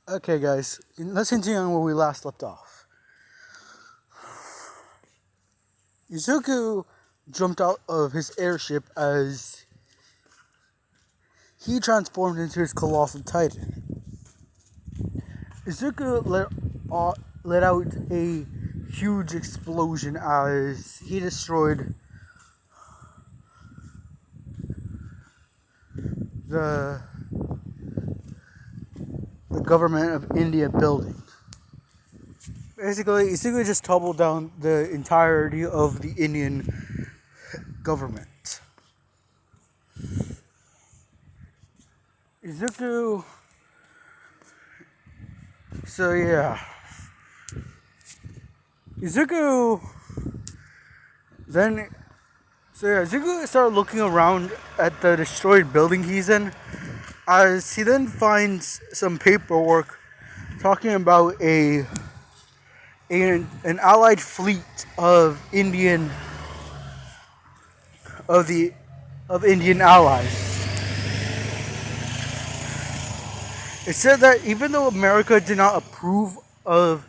Okay, guys, let's continue on where we last left off. Izuku jumped out of his airship as he transformed into his colossal titan. Izuku let out a huge explosion as he destroyed the the government of India building. Basically, Izuku just toppled down the entirety of the Indian government. Izuku. So yeah, Izuku then. So yeah, Izuku started looking around at the destroyed building he's in, as he then finds some paperwork talking about an allied fleet of the of Indian allies. It said that even though America did not approve of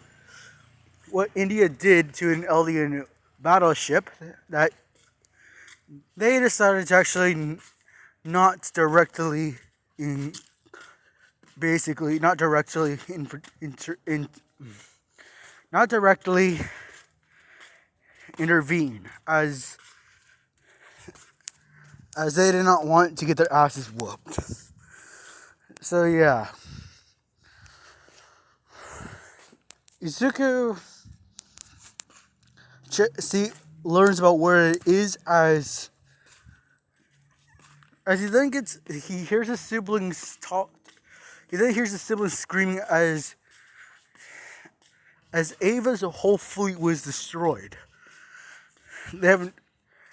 what India did to an alien battleship, that they decided to actually not directly in basically not directly in not directly intervene as they did not want to get their asses whooped. So yeah, Izuku learns about where it is as he hears his siblings talk. He then hears his siblings screaming as Ava's whole fleet was destroyed. They haven't,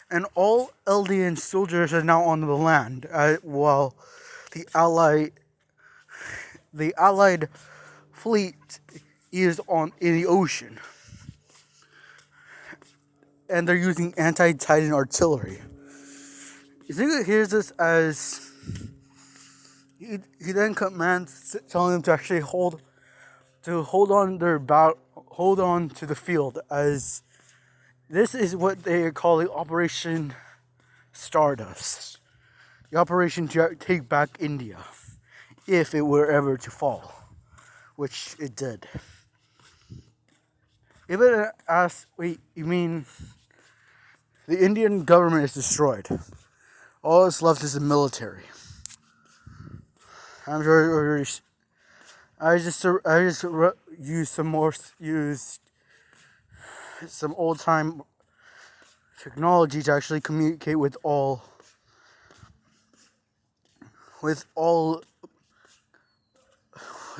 and all Eldian soldiers are now on the land, while the Allied fleet is in the ocean, and they're using anti-Titan artillery. Izuku hears this as he then commands, telling them to actually hold on to the field, as this is what they are calling Operation Stardust, the operation to take back India, if it were ever to fall, which it did. Even asks, wait, you mean the Indian government is destroyed? All that's left is the military. I'm sure I just used some old time technology to actually communicate with the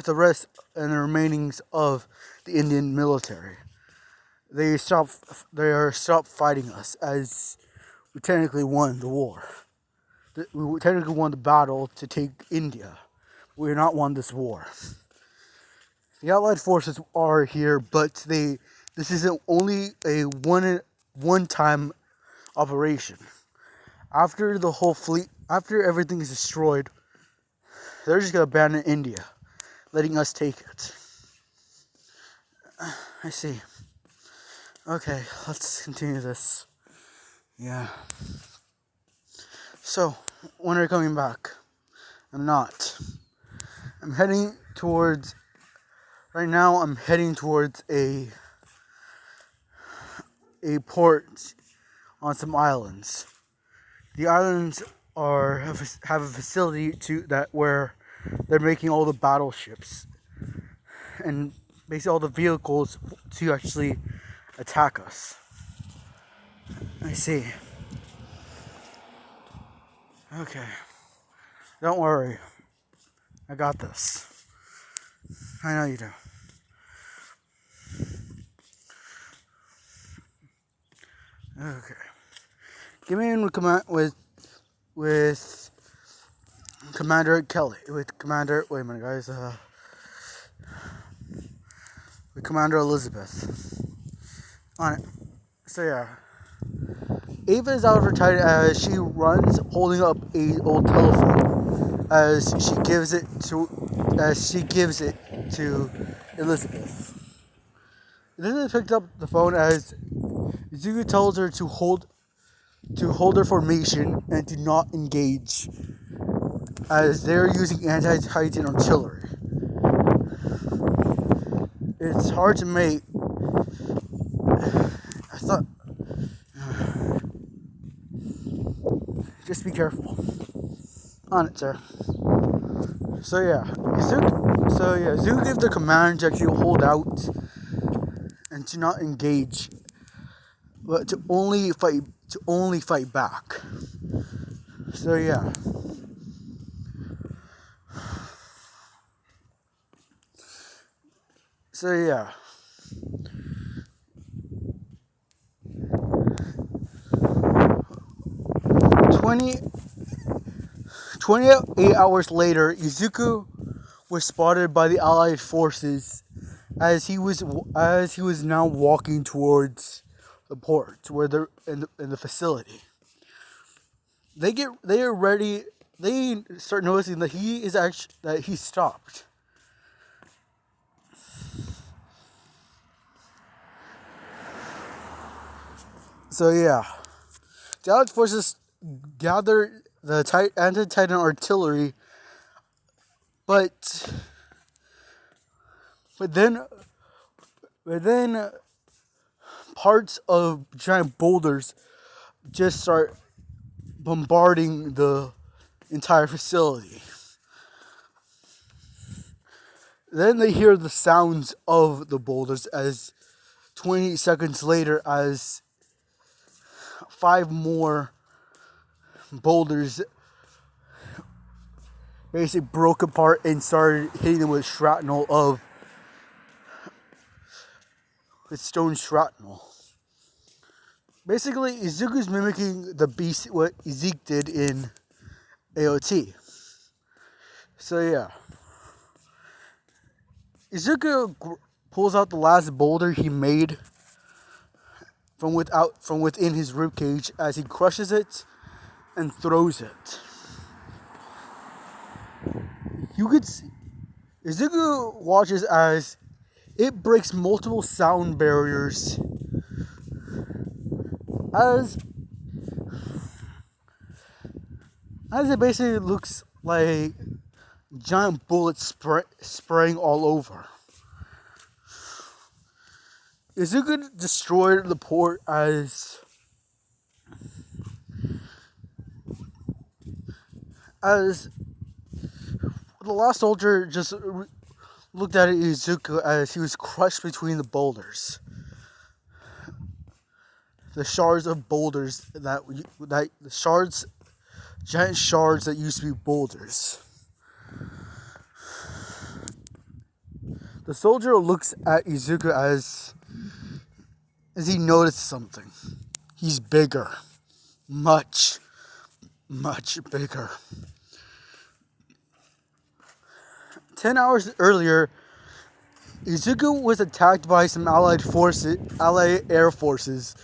rest and the remainings of the Indian military. They are stopped fighting us, as we technically won the war. We technically won the battle to take India. We have not won this war. The Allied forces are here, but this is only a one-time operation. After everything is destroyed, they're just gonna abandon India, letting us take it. I see. Okay, let's continue this. Yeah. So, when are you coming back? I'm not. I'm heading towards. Right now, I'm heading towards a port on some islands. The islands have a facility where they're making all the battleships and basically all the vehicles to actually attack us. I see. Okay. Don't worry. I got this. I know you do. Okay. Give me in with Commander Kelly. With Commander Elizabeth. On it. So yeah. Ava is out of her titan as she runs holding up a old telephone, as she gives it to as she gives it to Elizabeth. Elizabeth picked up the phone as Izuku tells her to hold her formation and to not engage, as they're using anti-Titan artillery. It's hard to make. I thought. Just be careful. On it, sir. So yeah, Izuku gave the command to actually hold out and to not engage, but to only fight back. So yeah. So yeah. 28 hours later, Izuku was spotted by the Allied forces as he was now walking towards the port, where they're in the facility. They are ready. They start noticing that he stopped. So yeah, the Allied forces gather the anti-Titan artillery, but then parts of giant boulders just start bombarding the entire facility. Then they hear the sounds of the boulders as 20 seconds later, as 5 more boulders basically broke apart and started hitting them with stone shrapnel. Basically, Izuku's mimicking the beast, what Ezek did in AOT. So yeah, Izuku pulls out the last boulder he made from within his ribcage as he crushes it and throws it. You could see Izuku watches as it breaks multiple sound barriers, as it basically looks like giant bullets spraying all over. Izuku destroyed the port as the last soldier just looked at Izuku as he was crushed between the boulders. The shards of boulders giant shards that used to be boulders. The soldier looks at Izuku as he noticed something. He's bigger. Much, much bigger. 10 hours earlier, Izuku was attacked by some Allied air forces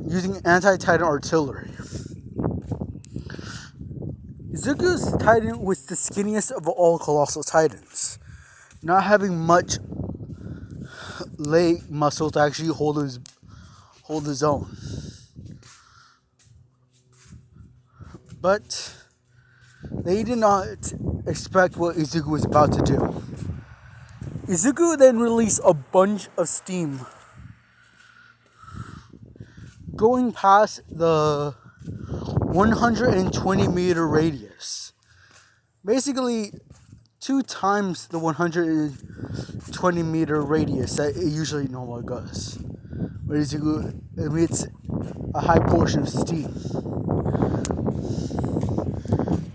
using anti-Titan artillery. Izuku's Titan was the skinniest of all colossal Titans, not having much leg muscle to actually hold his own. But they did not expect what Izuku was about to do. Izuku then released a bunch of steam, going past the 120 meter radius. Basically, 2 times the 120 meter radius that it usually normally goes. But Izuku emits a high portion of steam.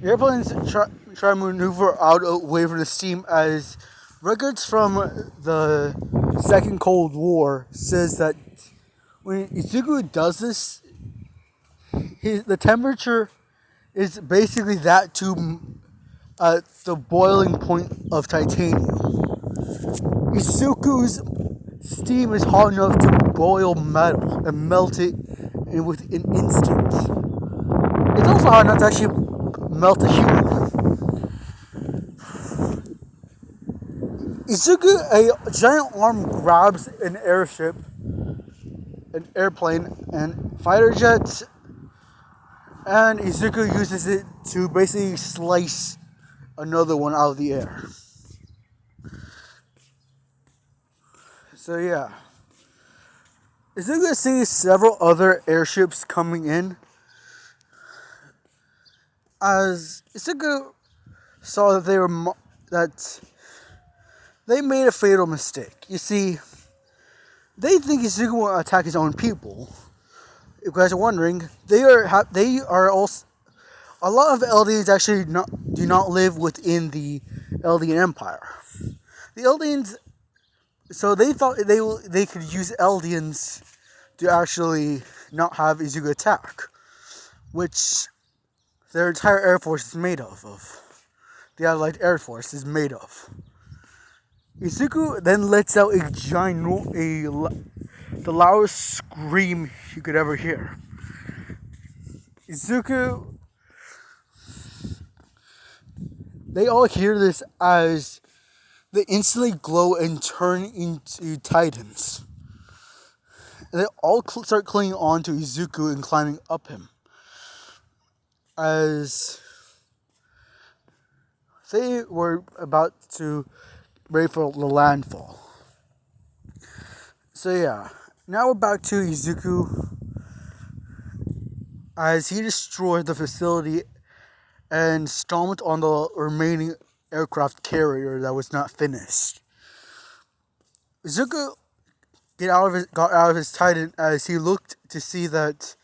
The airplanes try to maneuver out away from the steam, as records from the Second Cold War says that when Izuku does this, the temperature is basically that to the boiling point of titanium. Izuku's steam is hot enough to boil metal and melt it with an instant. It's also hot enough to actually melt a human. Izuku, a giant arm grabs an airship, an airplane, and fighter jets, and Izuku uses it to basically slice another one out of the air. So yeah. Izuku sees several other airships coming in. As Izuku saw that they made a fatal mistake. You see, they think Izuku will attack his own people. If you guys are wondering, they are also a lot of Eldians actually do not live within the Eldian Empire. The Eldians, so they thought they could use Eldians to actually not have Izuku attack, which their entire Air Force is made of. The Allied Air Force is made of. Izuku then lets out the loudest scream you could ever hear. Izuku, they all hear this as they instantly glow and turn into titans. They all start clinging on to Izuku and climbing up him, as they were about to ready for the landfall. So yeah, now we're back to Izuku, as he destroyed the facility and stomped on the remaining aircraft carrier that was not finished. Izuku got out of his Titan as he looked to see that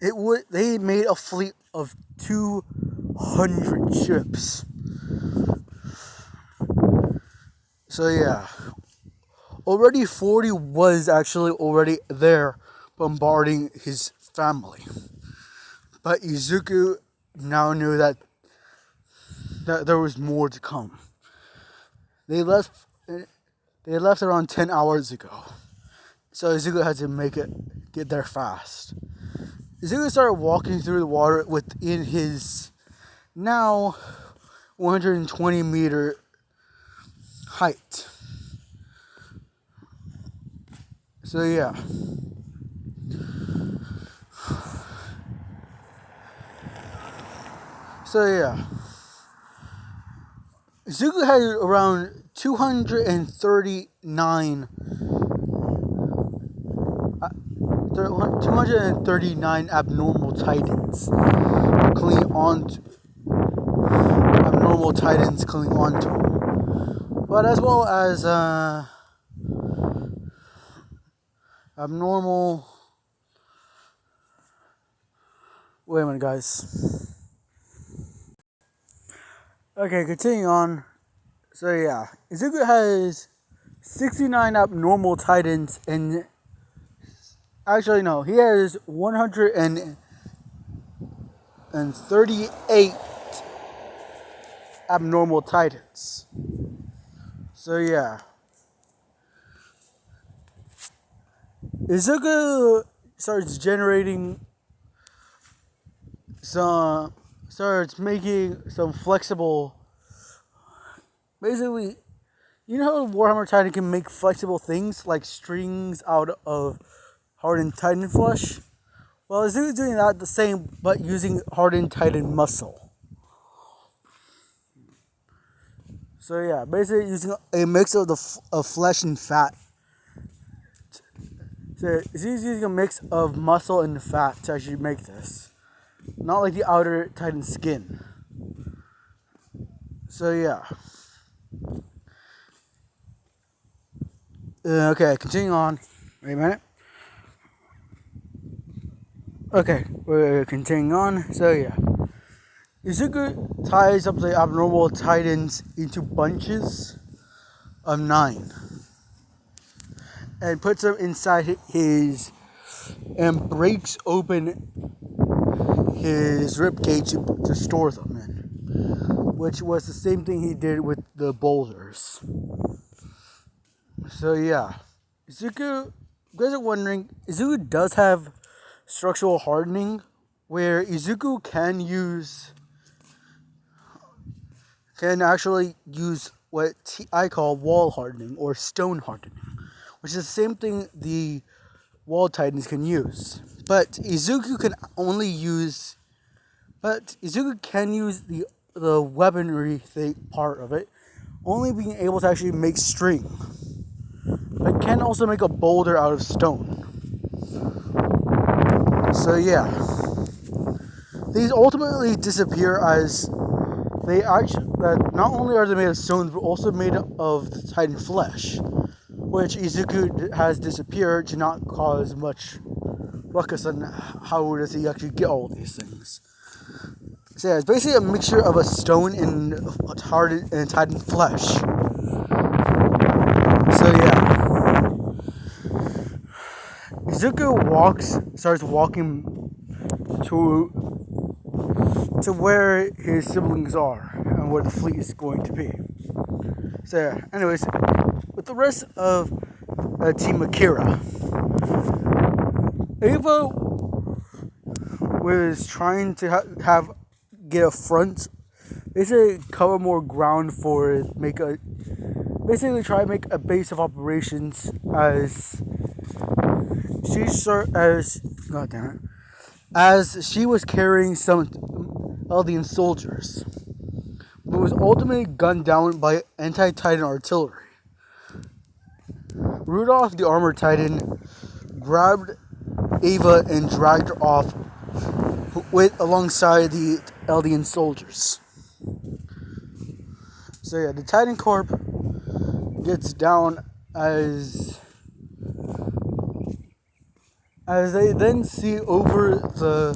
they made a fleet of 200 ships. So yeah, already 40 was actually already there bombarding his family. But Izuku now knew that there was more to come. They left around 10 hours ago. So Izuku had to get there fast. Izuku started walking through the water within his now 120-meter height. So yeah. Izuku had around 239 abnormal titans clinging on to him. But as well as abnormal. Wait a minute, guys. Okay, continuing on. So yeah, Izuku has 69 abnormal titans, and actually no, he has 138 abnormal titans. So yeah, Izuku starts making some flexible. Basically, you know how Warhammer Titan can make flexible things like strings out of hardened Titan flesh? Well, Izuku's doing that the same, but using hardened Titan muscle. So yeah, basically using a mix of flesh and fat. So he's using a mix of muscle and fat to actually make this. Not like the outer Titan skin. So yeah. Okay, continuing on. Wait a minute. Okay, we're continuing on. So yeah. Izuku ties up the abnormal titans into bunches of 9 and puts them inside his and breaks open his ribcage to store them in, which was the same thing he did with the boulders. So yeah, Izuku, you guys are wondering, Izuku does have structural hardening, where Izuku can actually use I call wall hardening or stone hardening, which is the same thing the wall titans can use. But Izuku can use the weaponry part of it, only being able to actually make string. But can also make a boulder out of stone. So yeah, these ultimately disappear as not only are they made of stone, but also made of the titan flesh, which Izuku has disappeared to not cause much ruckus on how does he actually get all these things. So yeah, it's basically a mixture of a stone and hardened and titan flesh. So yeah, Izuku starts walking to where his siblings are and where the fleet is going to be. So yeah, anyways, with the rest of Team Akira, Ava was trying to get a front, basically cover more ground for basically try to make a base of operations as she was carrying some Eldian soldiers, but was ultimately gunned down by anti-Titan artillery. Rudolph, the armored Titan, grabbed Ava and dragged her off alongside the Eldian soldiers. So yeah, the Titan Corp gets down as they then see over the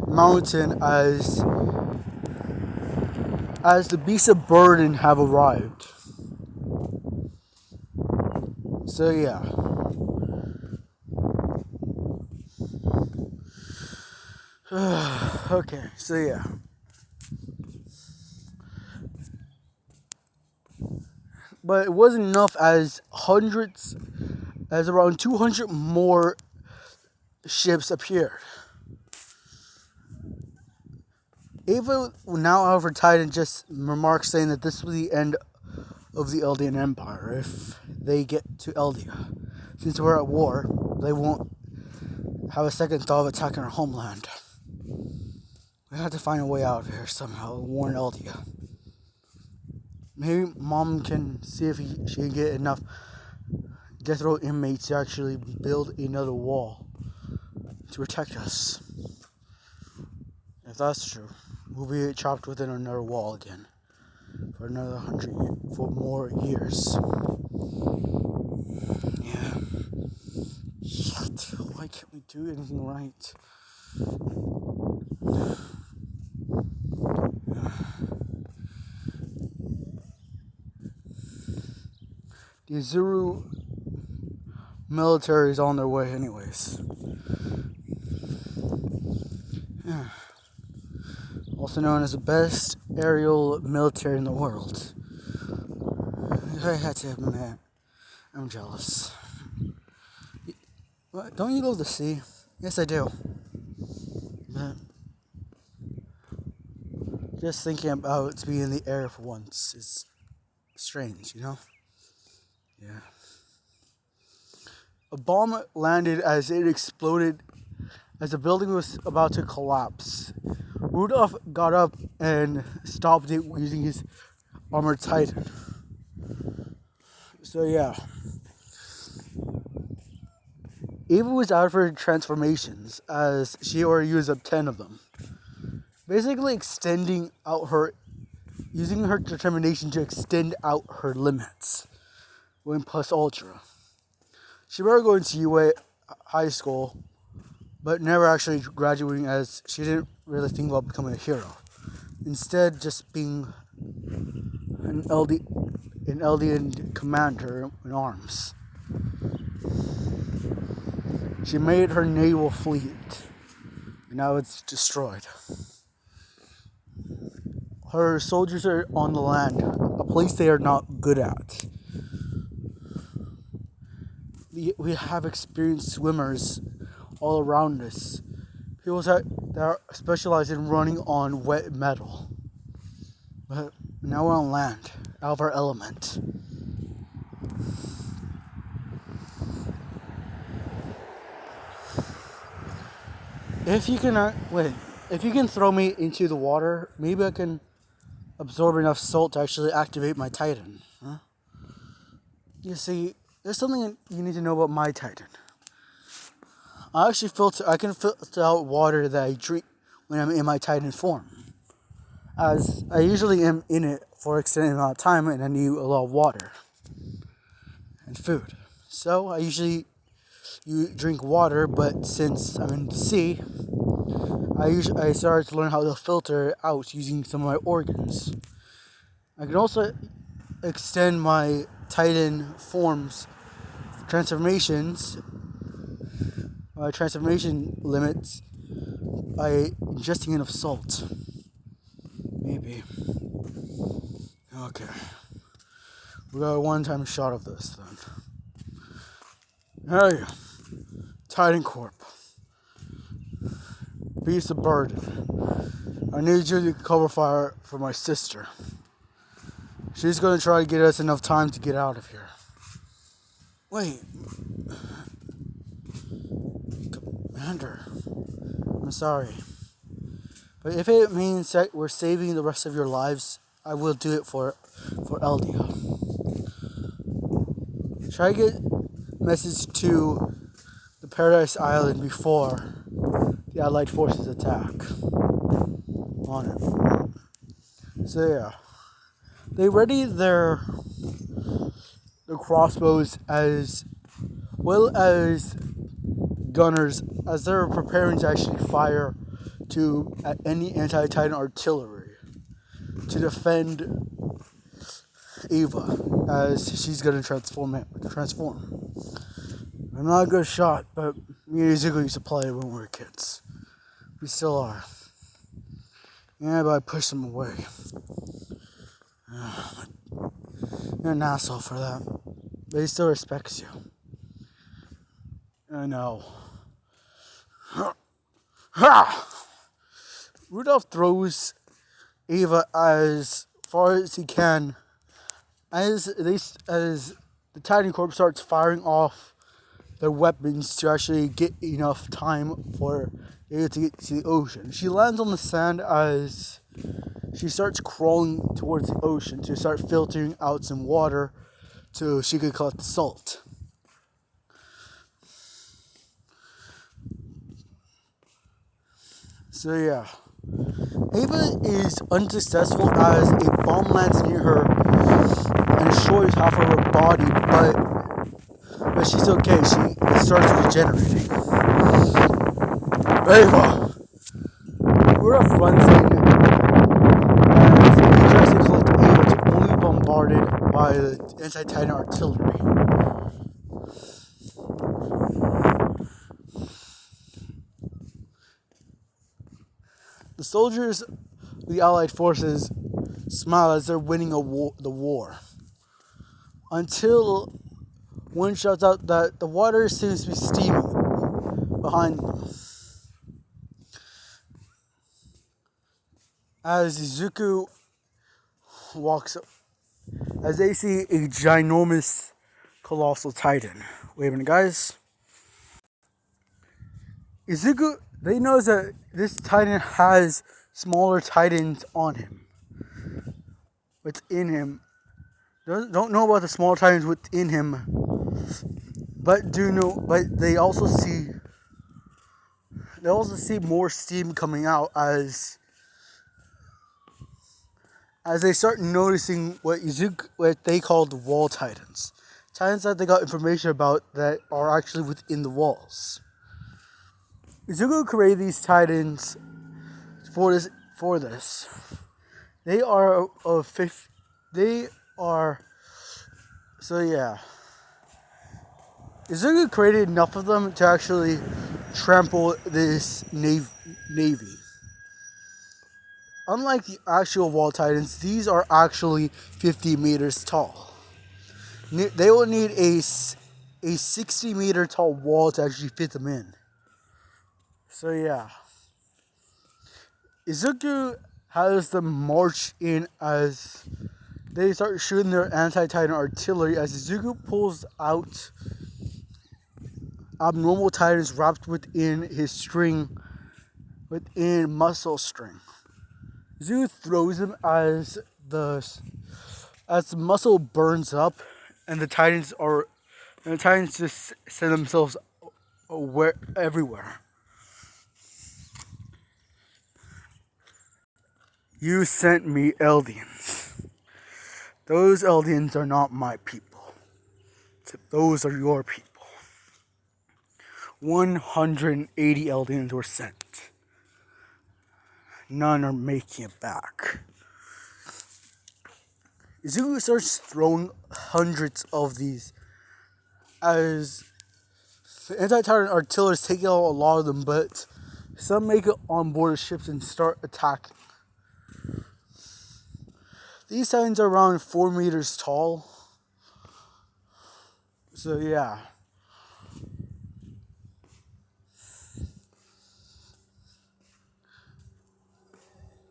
mountain as the beasts of burden have arrived. So yeah. Okay, so yeah. But it wasn't enough as around 200 more ships appeared. Ava, now however, Titan just remarks saying that this was the end of the Eldian Empire if they get to Eldia. Since we're at war, they won't have a second thought of attacking our homeland. We have to find a way out of here somehow, warn Eldia. Maybe Mom can see if she can get enough death row inmates to actually build another wall to protect us. If that's true, we'll be chopped within another wall again for another 100 for more years. Yeah. Shit. Why can't we do anything right? The Azuru military is on their way anyways. Yeah. Also known as the best aerial military in the world. I had to admit, I'm jealous. What, don't you love the sea? Yes, I do. But just thinking about being in the air for once is strange, you know? Yeah. A bomb landed as it exploded as the building was about to collapse. Rudolph got up and stopped it using his armored Titan. So yeah. Ava was out for transformations as she already used up 10 of them. Basically using her determination to extend out her limits. When plus Ultra. She better go into UA high school, but never actually graduating as she didn't really think about becoming a hero. Instead, just being an Eldian commander in arms. She made her naval fleet, and now it's destroyed. Her soldiers are on the land, a place they are not good at. We have experienced swimmers all around us. People that are specialized in running on wet metal. But now we're on land. out of our element. If you can wait, if you can throw me into the water, maybe I can absorb enough salt to actually activate my Titan. Huh? You see, there's something you need to know about my Titan. I can filter out water that I drink when I'm in my Titan form, as I usually am in it for an extended amount of time and I need a lot of water and food. So I usually drink water, but since I'm in the sea, I started to learn how to filter it out using some of my organs. I can also extend my Titan forms transformation limits by ingesting enough salt. Maybe. Okay. We got a one-time shot of this then. Hey, Titan Corp. Beast of burden. I need you to cover fire for my sister. She's gonna try to get us enough time to get out of here. Wait. Commander. I'm sorry. But if it means that we're saving the rest of your lives, I will do it for Eldia. Try to get message to the Paradise Island before the Allied forces attack on it. So yeah. They ready their crossbows as well as gunners as they're preparing to actually fire to any anti-Titan artillery to defend Eva as she's gonna transform. I'm not a good shot, but me and Izuku used to play when we were kids. We still are. Yeah, but I pushed him away. You're an asshole for that. But he still respects you. I know. Rudolph throws Eva as far as he can as the Titan Corps starts firing off their weapons to actually get enough time for Eva to get to the ocean. She lands on the sand as she starts crawling towards the ocean to start filtering out some water so she could collect the salt. So yeah, Ava is unsuccessful as a bomb lands near her and destroys half of her body, but she's okay. She starts regenerating. Ava, Rudolph runs in as he tries to collect Ava to only be bombarded by the anti-Titan artillery. The soldiers of the Allied forces smile as they're winning the war. Until one shouts out that the water seems to be steaming behind them. As Izuku walks up, as they see a ginormous colossal Titan. Wait a minute, guys. Izuku, they know that this Titan has smaller Titans on him. Within him. Don't know about the small Titans within him, but they also see more steam coming out as they start noticing what they call the wall Titans. Titans that they got information about that are actually within the walls. Izuku created these Titans for this. They are so yeah. Izuku created enough of them to actually trample this navy. Unlike the actual wall Titans, these are actually 50 meters tall. They will need a 60 meter tall wall to actually fit them in. So yeah. Izuku has them march in as they start shooting their anti-Titan artillery as Izuku pulls out abnormal Titans wrapped within his string, within muscle string. Izuku throws them as the muscle burns up, and the Titans just send themselves everywhere. You sent me Eldians. Those Eldians are not my people. Those are your people. 180 Eldians were sent. None are making it back. Izuku starts throwing hundreds of these as the anti-Titan artillery is taking out a lot of them, but some make it on board the ships and start attacking. These Titans are around 4 meters tall. So yeah.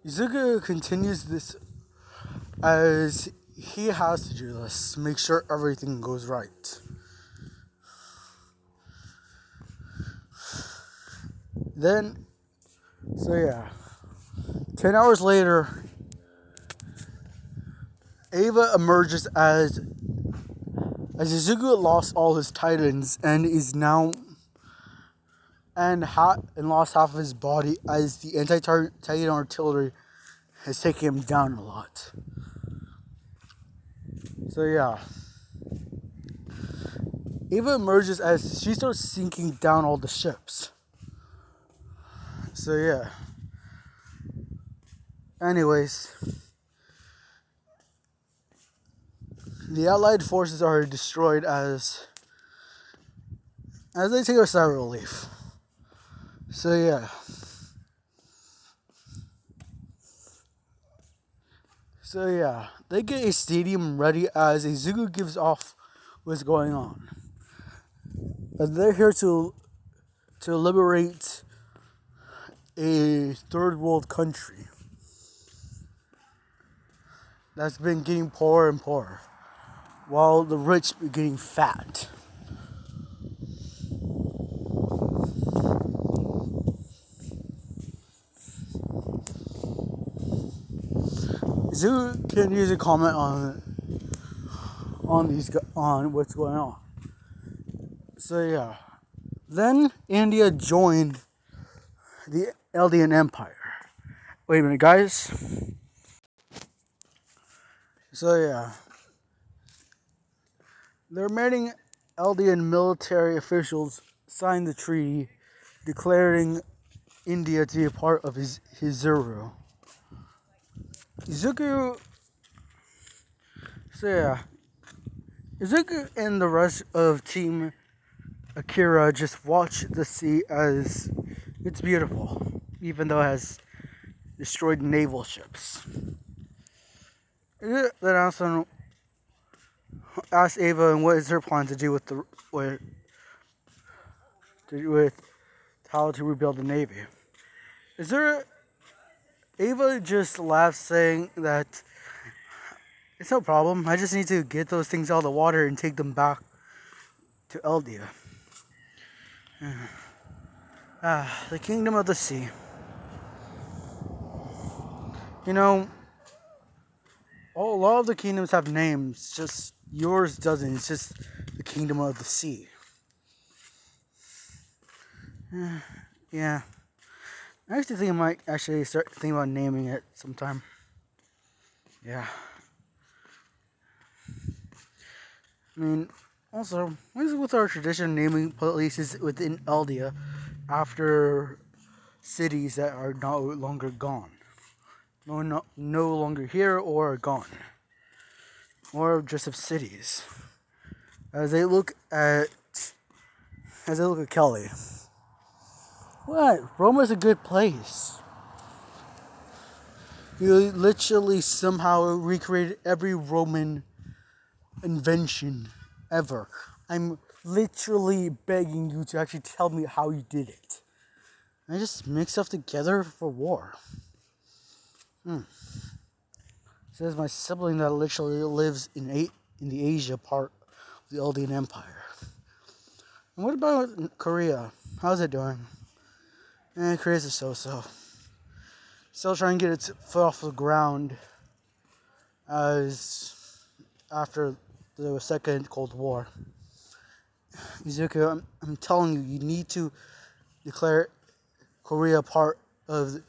Izuku continues this as he has to do this to make sure everything goes right. Then, so yeah. 10 hours later, Eva emerges as Izuku lost all his Titans and is now and lost half of his body as the anti-Titan artillery has taken him down a lot. So yeah. Eva emerges as she starts sinking down all the ships. So yeah. Anyways, the Allied forces are destroyed as they take a side relief. So yeah. They get a stadium ready as Izuku gives off what's going on. And they're here to liberate a third world country that's been getting poorer and poorer, while the rich are getting fat. Izuku can use a comment on what's going on. So yeah. Then India joined the Eldian Empire. Wait a minute, guys. So yeah. The remaining Eldian military officials signed the treaty declaring India to be a part of his Zuru. Izuku and the rest of Team Akira just watch the sea as it's beautiful, even though it has destroyed naval ships. Then also asked Ava and what is her plan to do with how to rebuild the navy. Ava just laughs, saying that it's no problem. I just need to get those things out of the water and take them back to Eldia. The Kingdom of the Sea. You know, a lot of the kingdoms have names, just yours doesn't. It's just the Kingdom of the Sea. Yeah. I actually think I might start thinking about naming it sometime. Yeah. I mean, also, what is it with our tradition of naming places within Eldia after cities that are no longer gone? No longer here or gone. Or just of cities. As they look at Kelly. What? Roma's a good place. You literally somehow recreated every Roman invention ever. I'm literally begging you to actually tell me how you did it. I just mix stuff together for war. says my sibling that literally lives in the Asia part of the Eldian Empire. And what about Korea? How's it doing? Korea's a so-so. Still trying to get its foot off the ground as after the Second Cold War. Izuku, I'm telling you, you need to declare Korea part of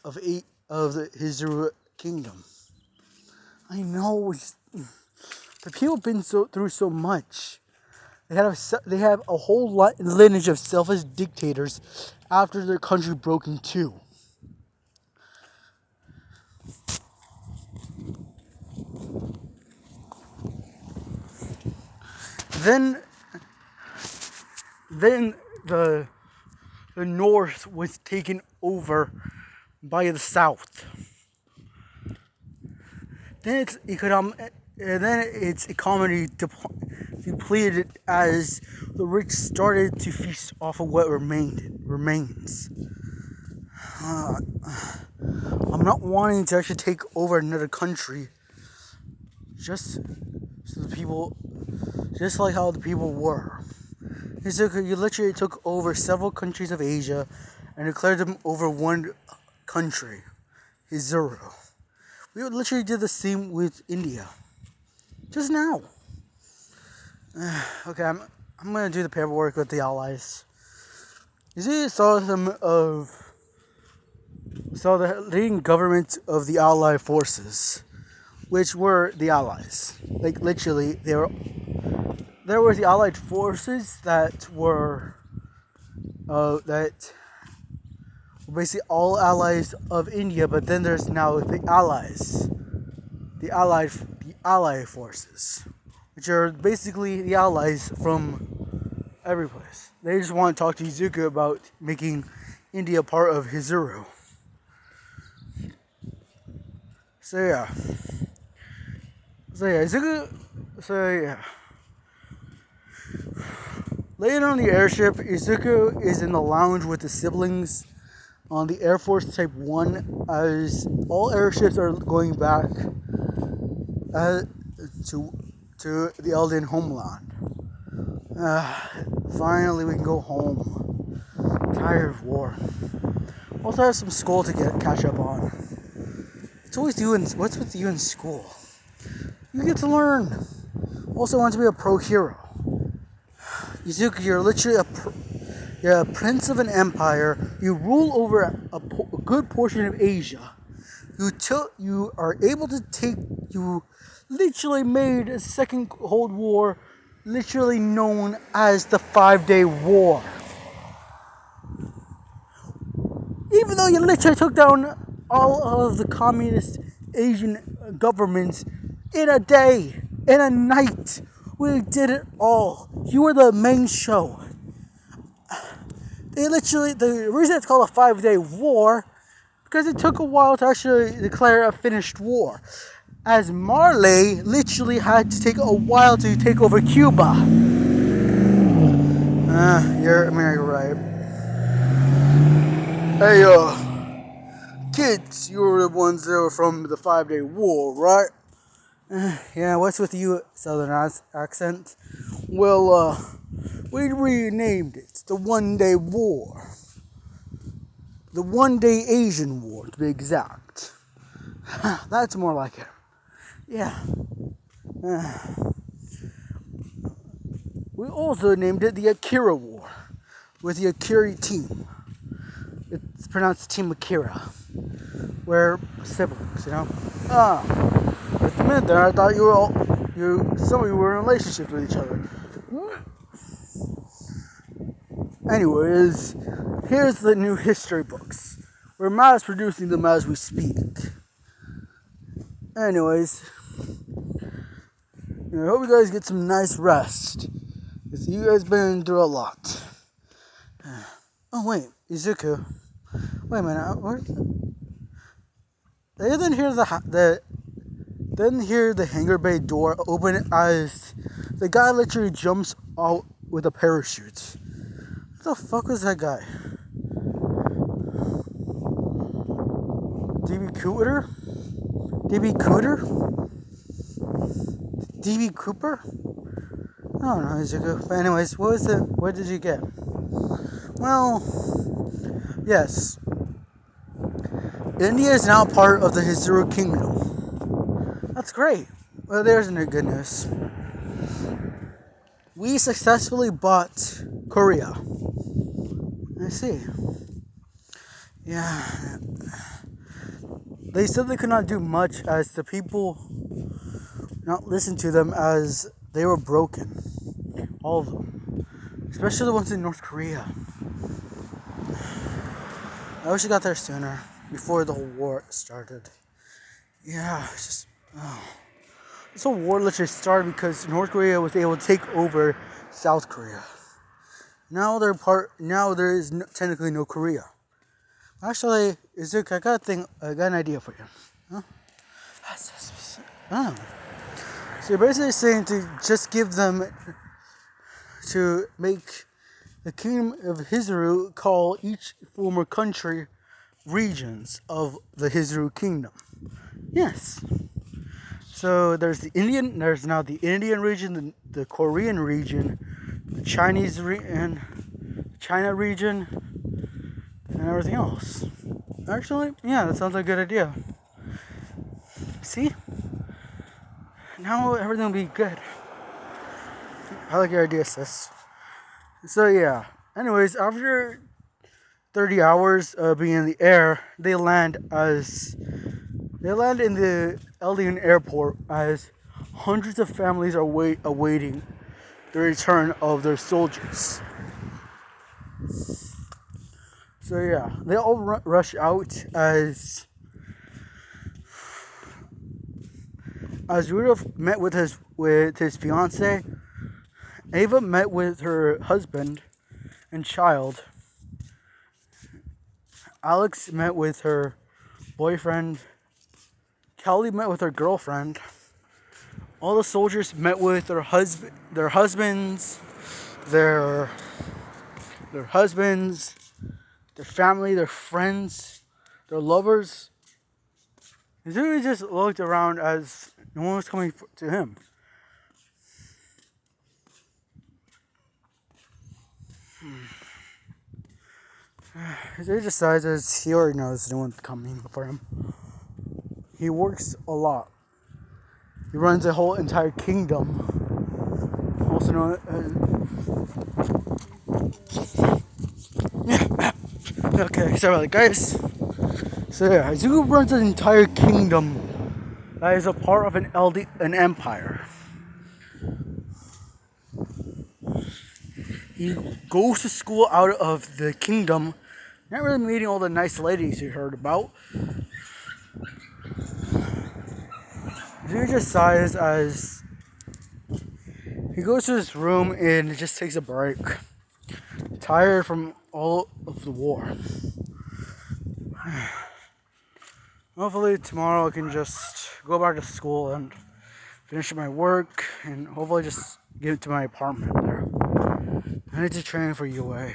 the Hizuru Kingdom. I know the people have been through so much. They have a whole lineage of selfish dictators after their country broke in two. Then the North was taken over by the South. Then its economy depleted as the rich started to feast off of what remains. I'm not wanting to actually take over another country, just so the people, just like how the people were. You literally took over several countries of Asia and declared them over one country, Hizuru. We literally did the same with India. Just now. Okay, I'm gonna do the paperwork with the Allies. You see, saw the leading government of the Allied forces, which were the Allies. Like literally, there were the Allied forces that were basically all allies of India, but then there's now the Allies, the Allied forces, which are basically the allies from every place. They just want to talk to Izuku about making India part of Hizuru. So yeah, Izuku. So yeah. Later on the airship, Izuku is in the lounge with the siblings on the Air Force Type 1 as all airships are going back to the Eldian homeland. Finally, we can go home. I'm tired of war. Also have some school to catch up on. It's always what's with you in school? You get to learn. Also want to be a pro hero. Izuku, you're literally you're a prince of an empire. You rule over a good portion of Asia. You are able to you literally made a Second Cold War literally known as the 5-Day War. Even though you literally took down all of the communist Asian governments in a day, in a night. We did it all. You were the main show. The reason it's called a 5-Day War, because it took a while to actually declare a finished war. As Marley literally had to take a while to take over Cuba. You're right. Hey, kids, you were the ones that were from the 5-Day War, right? Yeah, what's with you, Southern accent? Well, we renamed it the 1-Day War. The 1-Day Asian War, to be exact. That's more like it. Yeah. We also named it the Akira War, with the Akira team. It's pronounced Team Akira. We're siblings, you know? At the minute there, I thought some of you were in a relationship with each other. Anyways, here's the new history books. We're mass producing them as we speak. Anyways, I hope you guys get some nice rest. Because you guys been through a lot. Oh wait, Izuku. Wait a minute. They didn't hear the hangar bay door open as the guy literally jumps out with a parachute. What the fuck was that guy? DB Cooter? DB Cooter? DB Cooper? I don't know, Izuku. But anyways, what did you get? Well, yes. India is now part of the Hizuru Kingdom. That's great. Well, there's no good news. We successfully bought Korea. I see. Yeah. They said they could not do much as the people not listen to them as they were broken. All of them. Especially the ones in North Korea. I wish I got there sooner. Before the whole war started. Yeah, it's just... Oh. This whole war literally started because North Korea was able to take over South Korea. Now there is technically no Korea. Actually, Izuku, I got an idea for you. Huh? Oh. So you're basically saying to just give them, to make the kingdom of Hizuru call each former country regions of the Hizuru kingdom. Yes. So there's now the Indian region, the Korean region, the Chinese region, China region, and everything else. Actually, yeah, that sounds like a good idea. See? Now everything will be good. I like your idea, sis. So yeah. Anyways, after 30 hours of being in the air, they land in the Eldian airport as hundreds of families are awaiting the return of their soldiers. So yeah, they all rush out as Rudolph met with his fiance. Ava met with her husband and child. Alex met with her boyfriend. Kelly met with her girlfriend. All the soldiers met with their husbands, their family, their friends, their lovers. He just looked around as no one was coming to him. He decides as he already knows no one's coming for him. He works a lot. He runs a whole entire kingdom. Also known as... Okay, sorry about that, guys. So yeah, Izuku runs an entire kingdom that is a part of an empire. He goes to school out of the kingdom, not really meeting all the nice ladies you heard about. He just sighs as he goes to his room and just takes a break. Tired from all of the war. Hopefully tomorrow I can just go back to school and finish my work and hopefully just get to my apartment there. I need to train for UA.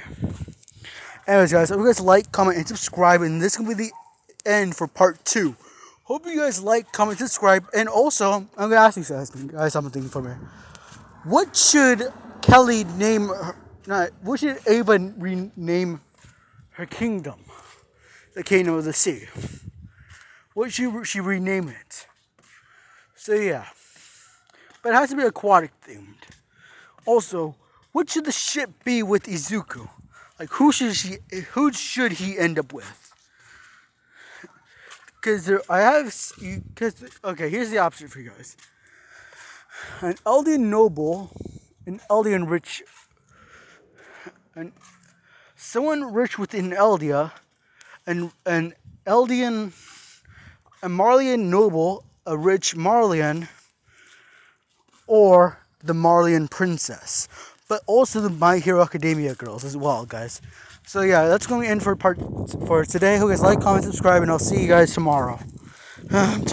Anyways guys, hope you guys like, comment, and subscribe, and this will be the end for part 2. Hope you guys like, comment, subscribe, and also, I'm going to ask you guys something for me. What should Kelly name her, what should Ava rename her kingdom? The Kingdom of the Sea. What should she rename it? So yeah. But it has to be aquatic themed. Also, what should the ship be with Izuku? Like, who should he end up with? Okay, here's the option for you guys. An Eldian noble, an Eldian rich, someone rich within Eldia, an Eldian, a Marlian noble, a rich Marlian, or the Marlian princess. But also the My Hero Academia girls as well, guys. So yeah, that's going to end for today. Hope you guys like, comment, subscribe, and I'll see you guys tomorrow. I'm tired.